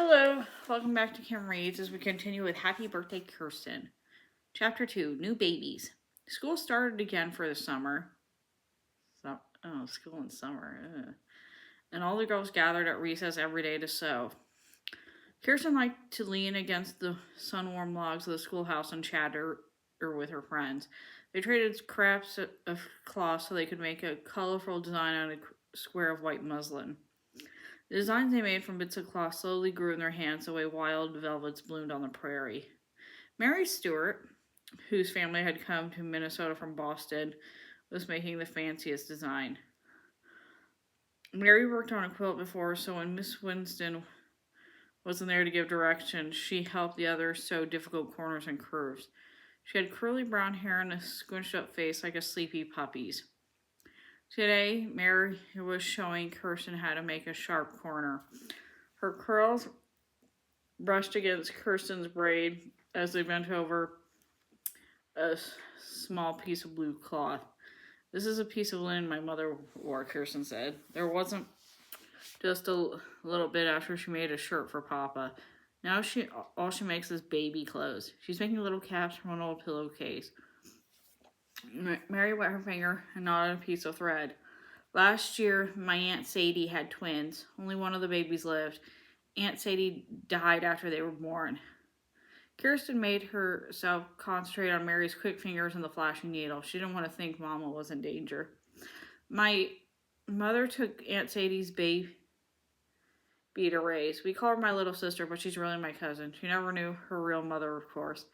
Hello, welcome back to Kim Reads as we continue with Happy Birthday, Kirsten. Chapter 2 New Babies. School started again for the summer. School in summer. And all the girls gathered at recess every day to sew. Kirsten liked to lean against the sun warmed logs of the schoolhouse and chatter with her friends. They traded scraps of cloth so they could make a colorful design on a square of white muslin. The designs they made from bits of cloth slowly grew in their hands the way wild velvets bloomed on the prairie. Mary Stewart, whose family had come to Minnesota from Boston, was making the fanciest design. Mary worked on a quilt before, so when Miss Winston wasn't there to give direction, she helped the others sew difficult corners and curves. She had curly brown hair and a squinched up face like a sleepy puppy's. Today, Mary was showing Kirsten how to make a sharp corner. Her curls brushed against Kirsten's braid as they bent over a small piece of blue cloth. "This is a piece of linen my mother wore," Kirsten said. "There wasn't just a little bit after she made a shirt for Papa. Now all she makes is baby clothes. She's making little caps from an old pillowcase." Mary wet her finger and knotted a piece of thread. "Last year, my Aunt Sadie had twins. Only one of the babies lived. Aunt Sadie died after they were born." Kirsten made herself concentrate on Mary's quick fingers and the flashing needle. She didn't want to think Mama was in danger. "My mother took Aunt Sadie's baby to raise. We call her my little sister, but she's really my cousin. She never knew her real mother, of course."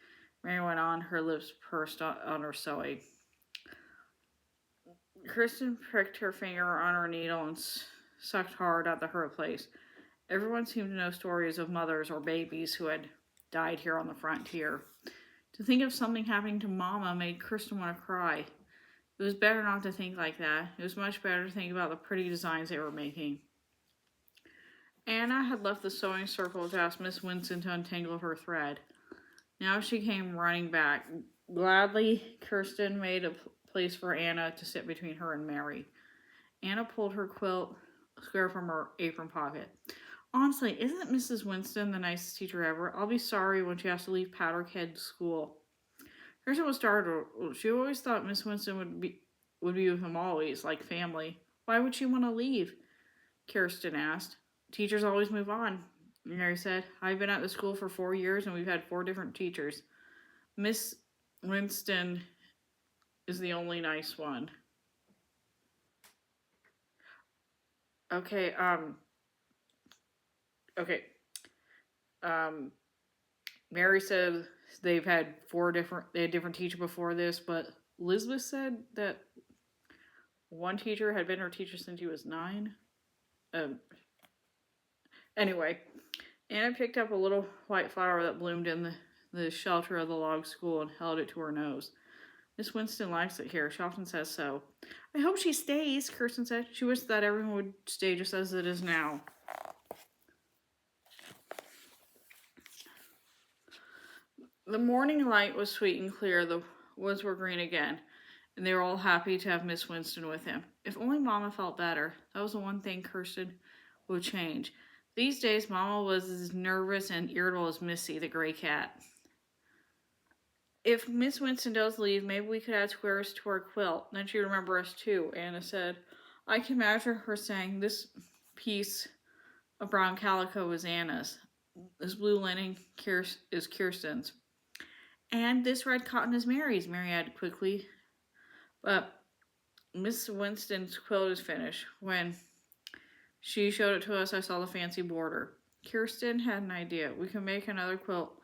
Mary went on, her lips pursed on her sewing. Kirsten pricked her finger on her needle and sucked hard at the hurt place. Everyone seemed to know stories of mothers or babies who had died here on the frontier. To think of something happening to Mama made Kirsten want to cry. It was better not to think like that. It was much better to think about the pretty designs they were making. Anna had left the sewing circle to ask Miss Winston to untangle her thread. Now she came running back. Gladly, Kirsten made a place for Anna to sit between her and Mary. Anna pulled her quilt square from her apron pocket. "Honestly, isn't Mrs. Winston the nicest teacher ever? I'll be sorry when she has to leave Powderhead School." Kirsten was startled. She always thought Miss Winston would be with them always, like family. "Why would she want to leave?" Kirsten asked. "Teachers always move on," Mary said. "I've been at the school for 4 years and we've had 4 different teachers. Miss Winston is the only nice one." Okay. Mary said they had different teachers before this, but Elizabeth said that one teacher had been her teacher since she was 9. Anyway, Anna picked up a little white flower that bloomed in the shelter of the log school and held it to her nose. "Miss Winston likes it here. She often says so." "I hope she stays," Kirsten said. She wished that everyone would stay just as it is now. The morning light was sweet and clear. The woods were green again, and they were all happy to have Miss Winston with him. If only Mama felt better. That was the one thing Kirsten would change. These days, Mama was as nervous and irritable as Missy, the gray cat. "If Miss Winston does leave, maybe we could add squares to our quilt. Then she'd remember us too," Anna said. "I can imagine her saying, 'This piece of brown calico is Anna's. This blue linen is Kirsten's. And this red cotton is Mary's,'" Mary added quickly. "But Miss Winston's quilt is finished. When she showed it to us, I saw the fancy border." Kirsten had an idea. "We could make another quilt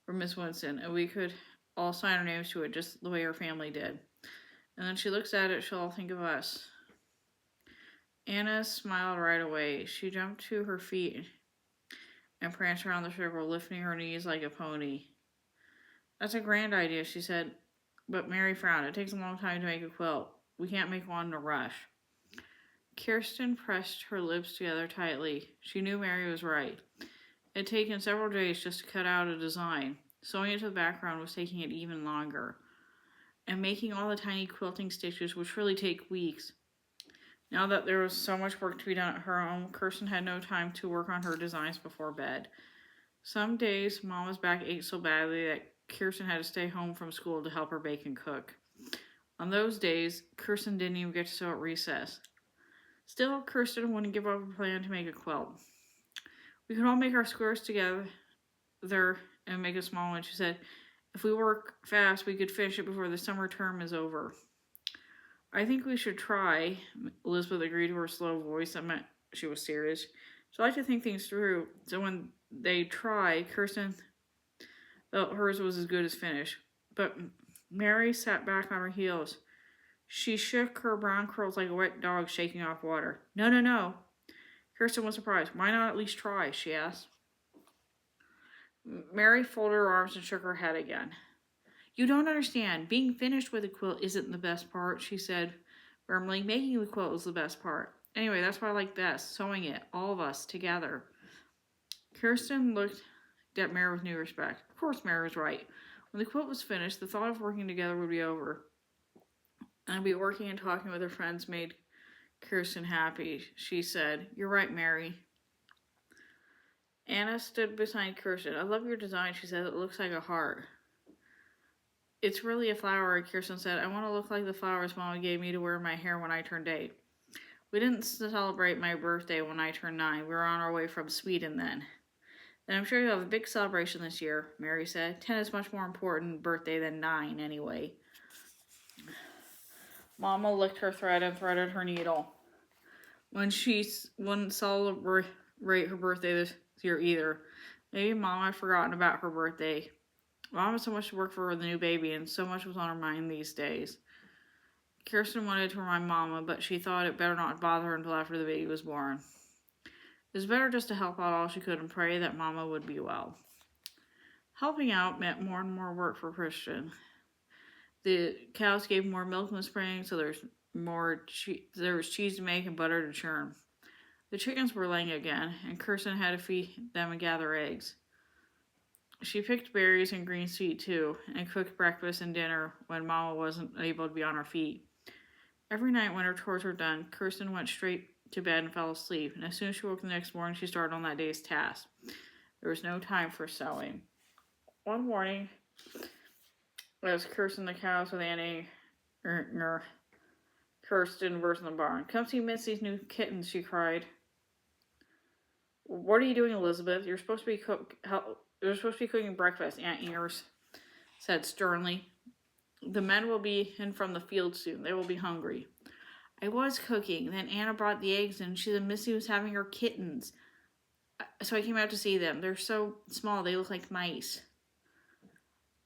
for Miss Winston, and we could all sign our names to it, just the way her family did. And then she looks at it, she'll all think of us." Anna smiled right away. She jumped to her feet and pranced around the circle, lifting her knees like a pony. "That's a grand idea," she said. But Mary frowned. "It takes a long time to make a quilt. We can't make one in a rush." Kirsten pressed her lips together tightly. She knew Mary was right. It had taken several days just to cut out a design. Sewing it to the background was taking it even longer. And making all the tiny quilting stitches would surely take weeks. Now that there was so much work to be done at her home, Kirsten had no time to work on her designs before bed. Some days, Mama's back ached so badly that Kirsten had to stay home from school to help her bake and cook. On those days, Kirsten didn't even get to sew at recess. Still, Kirsten wouldn't give up her plan to make a quilt. We could all make our squares together and make a small one, she said. If we work fast, we could finish it before the summer term is over. I think we should try, Elizabeth agreed to her slow voice that meant she was serious. She liked to think things through, so when they tried, Kirsten felt hers was as good as finished. But Mary sat back on her heels. She shook her brown curls like a wet dog shaking off water. No, no, no. Kirsten was surprised. Why not at least try, she asked. Mary folded her arms and shook her head again. You don't understand. Being finished with a quilt isn't the best part, she said firmly. Making the quilt was the best part. Anyway, that's what I like best, sewing it, all of us, together. Kirsten looked at Mary with new respect. Of course, Mary was right. When the quilt was finished, the thought of working together would be over. And be working and talking with her friends made Kirsten happy. She said, You're right, Mary. Anna stood beside Kirsten. I love your design, she said. It looks like a heart. It's really a flower, Kirsten said. I want to look like the flowers Mama gave me to wear in my hair when I turned 8. We didn't celebrate my birthday when I turned 9. We were on our way from Sweden then. Then I'm sure you'll have a big celebration this year, Mary said. 10 is much more important birthday than 9 anyway. Mama licked her thread and threaded her needle. When she wouldn't celebrate her birthday this year either. Maybe Mama had forgotten about her birthday. Mom had so much to work for the new baby, and so much was on her mind these days. Kirsten wanted to remind Mama, but she thought it better not bother her until after the baby was born. It was better just to help out all she could and pray that Mama would be well. Helping out meant more and more work for Kirsten. The cows gave more milk in the spring, so there was cheese to make and butter to churn. The chickens were laying again, and Kirsten had to feed them and gather eggs. She picked berries and green sweet too, and cooked breakfast and dinner when Mama wasn't able to be on her feet. Every night when her chores were done, Kirsten went straight to bed and fell asleep, and as soon as she woke the next morning, she started on that day's task. There was no time for sewing. One morning, as Kirsten the cows with Annie, Kirsten burst in the barn. Come see Missy's new kittens, she cried. What are you doing, Elizabeth? You're supposed to be cooking breakfast, Aunt Inger said sternly. The men will be in from the field soon. They will be hungry. I was cooking. Then Anna brought the eggs and she said Missy was having her kittens. So I came out to see them. They're so small, they look like mice.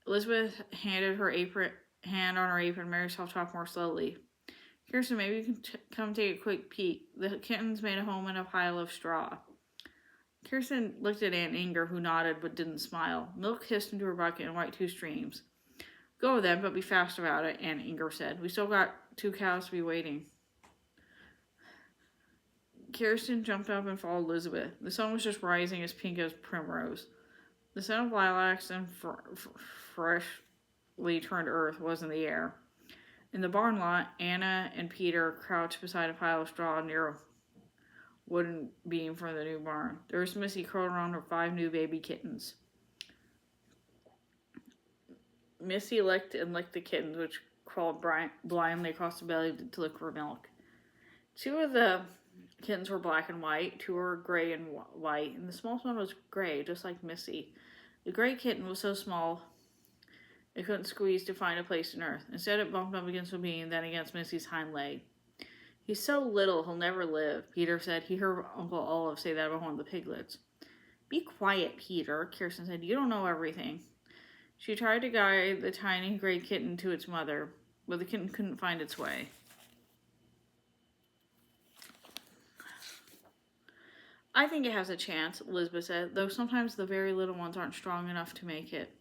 Elizabeth handed her hand on her apron. Mary self-talked more slowly. Kirsten, maybe you can come take a quick peek. The kittens made a home in a pile of straw. Kirsten looked at Aunt Inger, who nodded but didn't smile. Milk hissed into her bucket and white 2 streams. Go then, but be fast about it, Aunt Inger said. We still got 2 cows to be waiting. Kirsten jumped up and followed Elizabeth. The sun was just rising as pink as primrose. The scent of lilacs and freshly turned earth was in the air. In the barn lot, Anna and Peter crouched beside a pile of straw near a wooden beam from the new barn. There was Missy curled around her 5 new baby kittens. Missy licked and licked the kittens, which crawled blindly across the belly to look for milk. 2 of the kittens were black and white, 2 were gray and white, and the smallest one was gray, just like Missy. The gray kitten was so small it couldn't squeeze to find a place in earth. Instead, it bumped up against a beam, then against Missy's hind leg. He's so little, he'll never live, Peter said. He heard Uncle Olive say that about one of the piglets. Be quiet, Peter, Kirsten said. You don't know everything. She tried to guide the tiny gray kitten to its mother, but the kitten couldn't find its way. I think it has a chance, Elizabeth said, though sometimes the very little ones aren't strong enough to make it.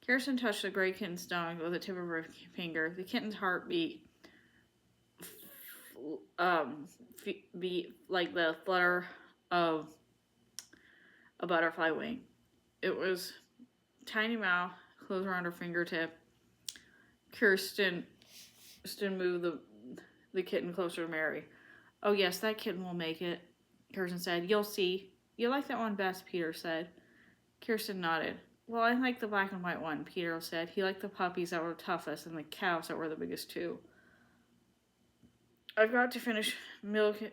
Kirsten touched the gray kitten's stomach with the tip of her finger. The kitten's heart beat like the flutter of a butterfly wing. It was tiny mouth closed around her fingertip. Kirsten moved the kitten closer to Mary. Oh, yes, that kitten will make it, Kirsten said. You'll see. You like that one best, Peter said. Kirsten nodded. Well, I like the black and white one, Peter said. He liked the puppies that were toughest and the calves that were the biggest, too. I've got to finish milking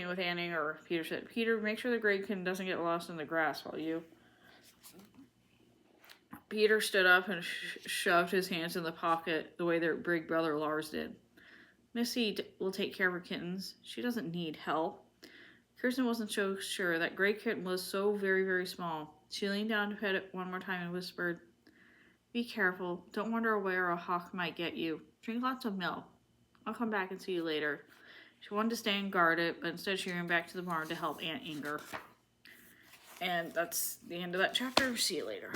with Annie, or Peter said. Peter, make sure the gray kitten doesn't get lost in the grass while you. Peter stood up and shoved his hands in the pocket the way their big brother Lars did. Missy will take care of her kittens. She doesn't need help. Kirsten wasn't so sure. That gray kitten was so very, very small. She leaned down to pet it one more time and whispered, Be careful. Don't wander away or a hawk might get you. Drink lots of milk. I'll come back and see you later. She wanted to stay and guard it, but instead she ran back to the barn to help Aunt Inger. And that's the end of that chapter. See you later.